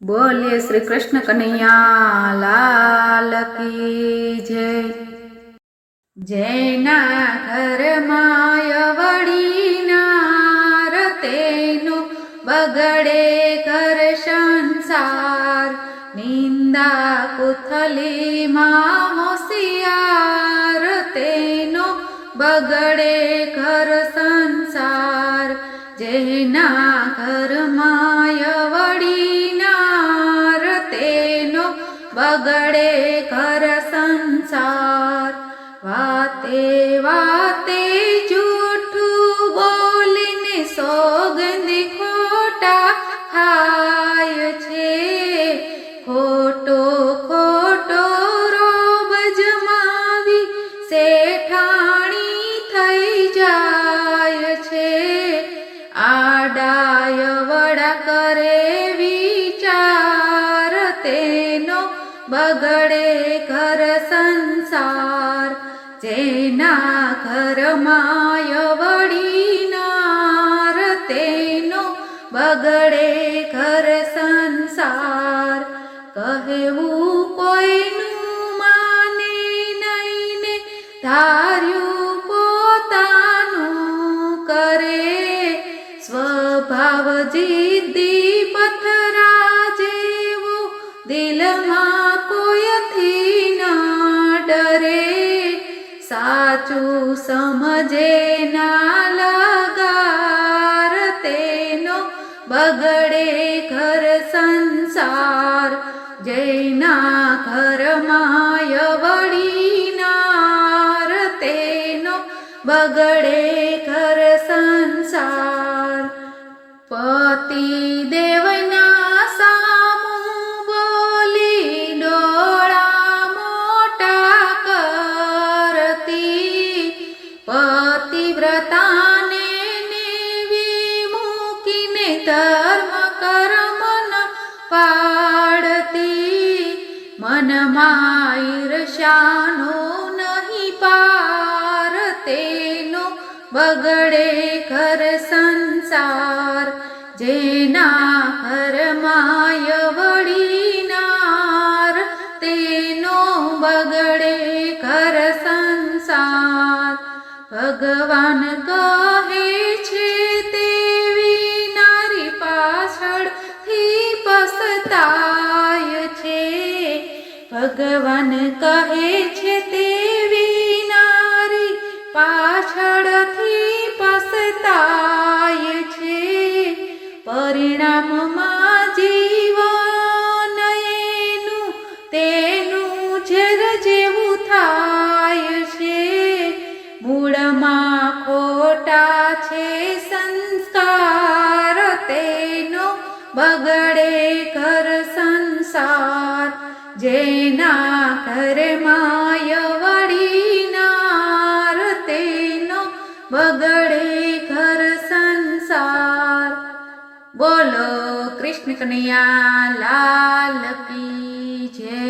बोलिए श्री कृष्ण कन्हैया लाल की जय। जेना घर मायवड़ी नार तेनु बगड़े घर संसार। निंदा कुथली माँ होशियार तेनु बगड़े घर संसार। जेना घर मायवड़ी नार तेनु बगड़े घर संसार। वाते वाते जूठू बोलीने सोगंदी खोटा खाय छे। खोटो खोटो रोब जमावी सेठाणी थई जाय छे। आडाय वड़ा करे विचार तेनो बगड़े घर संसार। जेना घर मायवड़ी नार तेनो बगड़े घर संसार। कहेवू कोईनु माने नहीं ने धार्यू पोतानु करे। स्वभाव जिद्दी पथरा जेवो दिल मां कोयथी न डरे। साचू समझे ना लगार तेनो बगड़े घर संसार। जेना घर मायवड़ी नार तेनो बगड़े घर संसार। पति देवना सामू बोली डोळा मोटा करती। पतिव्रताने नेवी मूकीने धर्म कर्म न पाड़ती। मनमा ईर्ष्यानो नहीं पार तेनो बगड़े घर संसार। जेना घर मायवड़ी नार तेनो बगड़े घर संसार। भगवान कहे छे तेवी नारी पाछळ थी पछताय छे। भगवान कहे छे तेवी नारी पाछळथी पछताय छे। परिणाममां जीवन एनुं तेनुं झेर जेवुं थाय छे। मूळमां खोटा छे संस्कार तेनो बगड़े घर संसार। जेना घर मायवड़ी नार तेनो बगड़े घर संसार। बोलो कृष्ण कन्हैया लाल की जय।